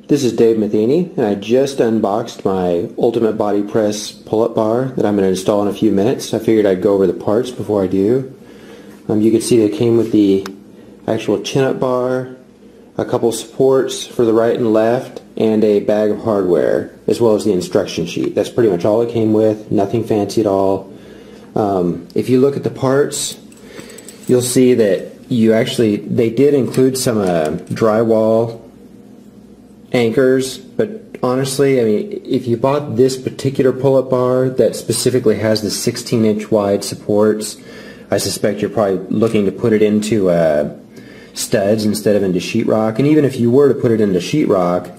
This is Dave Matheny, and I just unboxed my Ultimate Body Press pull-up bar that I'm going to install in a few minutes. I figured I'd go over the parts before I do. You can see it came with the actual chin-up bar, a couple supports for the right and left, and a bag of hardware, as well as the instruction sheet. That's pretty much all it came with, nothing fancy at all. If you look at the parts, you'll see that they did include some drywall anchors, but honestly, I mean, if you bought this particular pull-up bar that specifically has the 16-inch wide supports, I suspect you're probably looking to put it into studs instead of into sheetrock. And even if you were to put it into sheetrock,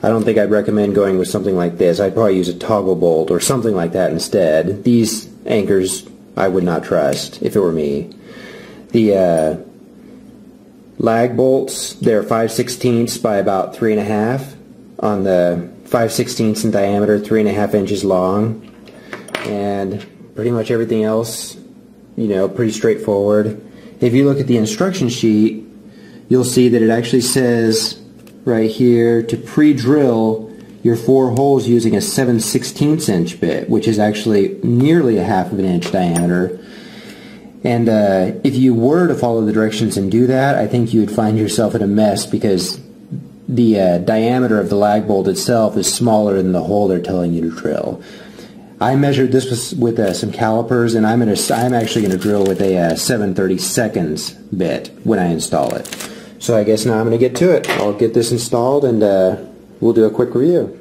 I don't think I'd recommend going with something like this. I'd probably use a toggle bolt or something like that instead. These anchors I would not trust if it were me. The lag bolts, they're 5/16 by about 3.5 on the 5/16 in diameter, 3.5 inches long, and pretty much everything else, pretty straightforward. If you look at the instruction sheet, you'll see that it actually says right here to pre-drill your 4 holes using a 7/16 inch bit, which is actually nearly a 1/2 inch diameter. And if you were to follow the directions and do that, I think you would find yourself in a mess, because the diameter of the lag bolt itself is smaller than the hole they're telling you to drill. I measured this with some calipers, and I'm actually going to drill with a 7/32 bit when I install it. So I guess now I'm going to get to it. I'll get this installed, and we'll do a quick review.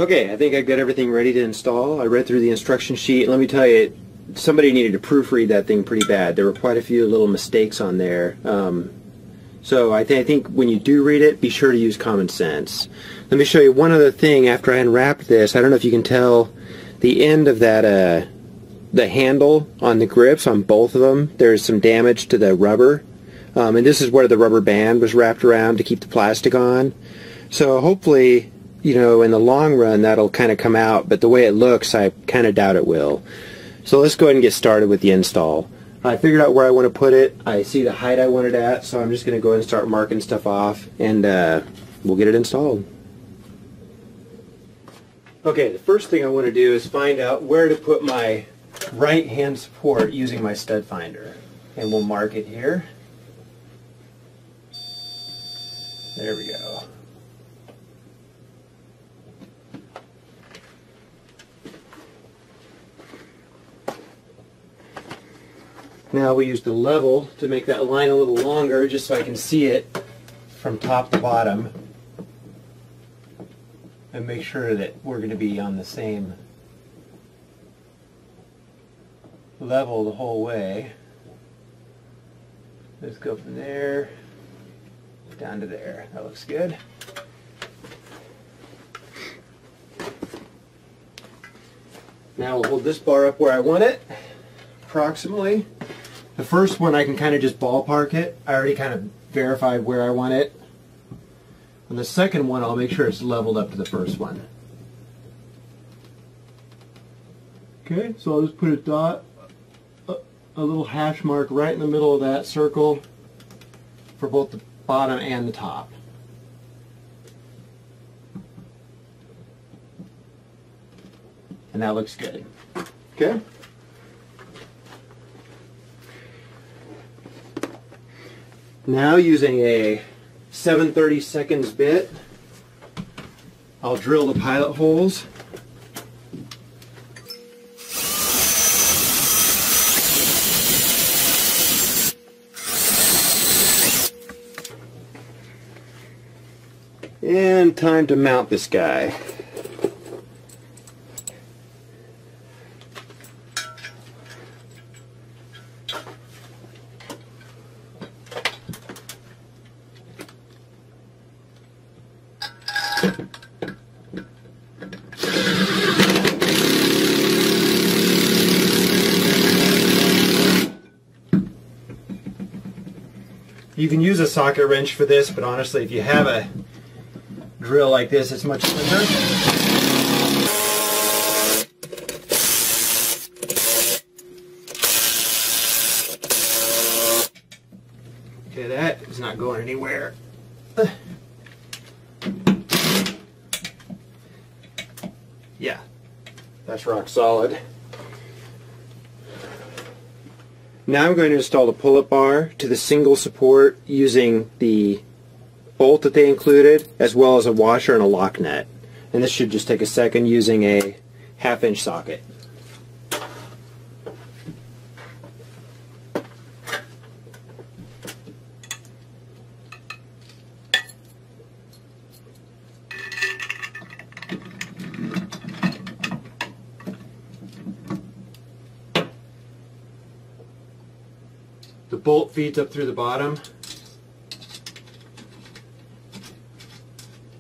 Okay, I think I've got everything ready to install. I read through the instruction sheet. Let me tell you, somebody needed to proofread that thing pretty bad. There were quite a few little mistakes on there. So I think when you do read it, be sure to use common sense. Let me show you one other thing after I unwrapped this. I don't know if you can tell the end of that, the handle on the grips on both of them, there's some damage to the rubber. And this is where the rubber band was wrapped around to keep the plastic on. So hopefully, in the long run that'll kind of come out, but the way it looks, I kind of doubt it will. So let's go ahead and get started with the install. I figured out where I want to put it. I see the height I want it at, so I'm just going to go ahead and start marking stuff off, and we'll get it installed. Okay, the first thing I want to do is find out where to put my right hand support using my stud finder. And we'll mark it here. There we go. Now we use the level to make that line a little longer, just so I can see it from top to bottom, and make sure that we're going to be on the same level the whole way. Let's go from there down to there. That looks good. Now we'll hold this bar up where I want it, approximately. The first one I can kind of just ballpark it. I already kind of verified where I want it. And the second one, I'll make sure it's leveled up to the first one. Okay, so I'll just put a dot, a little hash mark right in the middle of that circle for both the bottom and the top. And that looks good. Okay. Now, using a 7/32 bit, I'll drill the pilot holes. And time to mount this guy. You can use a socket wrench for this, but honestly, if you have a drill like this, it's much quicker. Okay, that is not going anywhere. Yeah, that's rock solid. Now I'm going to install the pull-up bar to the single support using the bolt that they included, as well as a washer and a lock nut. And this should just take a second using a 1/2-inch socket. The bolt feeds up through the bottom,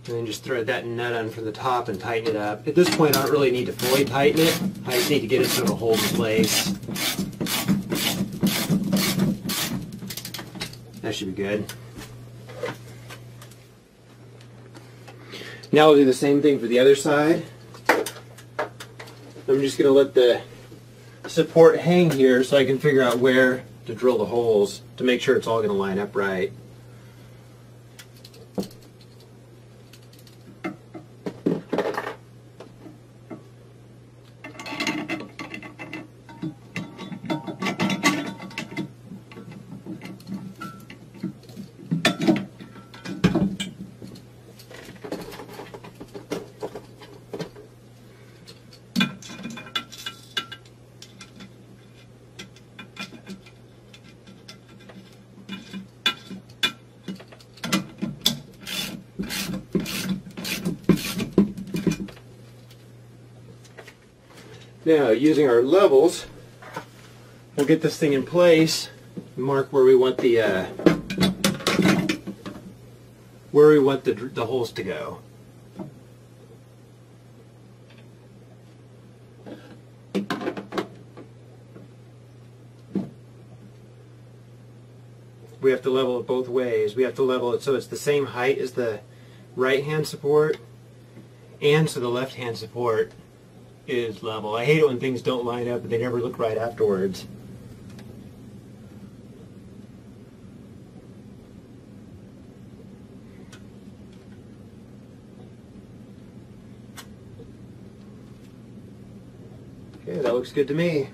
and then just thread that nut on from the top and tighten it up. At this point I don't really need to fully tighten it, I just need to get it so it'll hold in place. That should be good. Now we'll do the same thing for the other side. I'm just going to let the support hang here so I can figure out where to drill the holes to make sure it's all going to line up right. Now, using our levels, we'll get this thing in place, mark where we want the holes to go. We have to level it both ways. We have to level it so it's the same height as the right hand support, and so the left hand support is level. I hate it when things don't line up and they never look right afterwards. Okay, that looks good to me.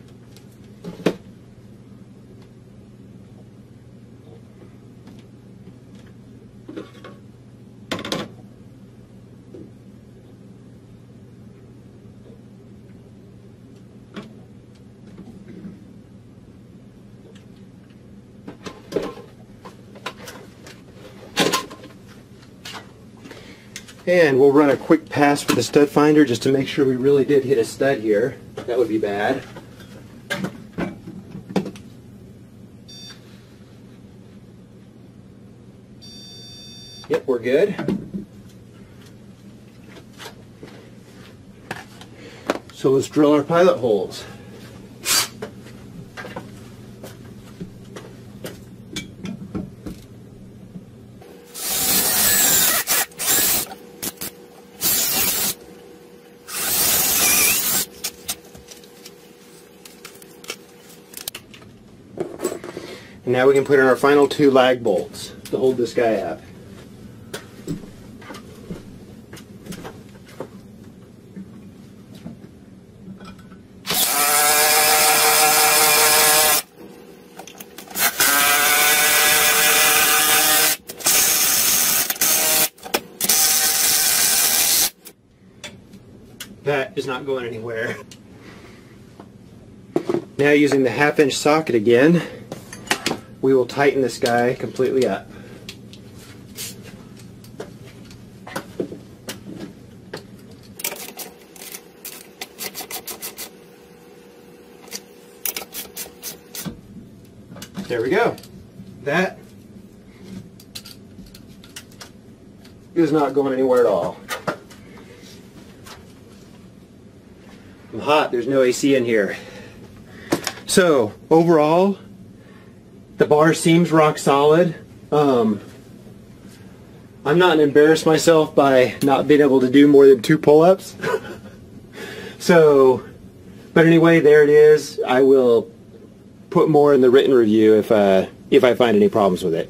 And we'll run a quick pass with the stud finder just to make sure we really did hit a stud here. That would be bad. Yep, we're good. So let's drill our pilot holes. And now we can put in our final 2 lag bolts to hold this guy up. That is not going anywhere. Now, using the 1/2-inch socket again, we will tighten this guy completely up. There we go. That is not going anywhere at all. I'm hot, there's no AC in here. So, overall, the bar seems rock solid. I'm not going to embarrass myself by not being able to do more than 2 pull-ups. So, but anyway, there it is. I will put more in the written review if I find any problems with it.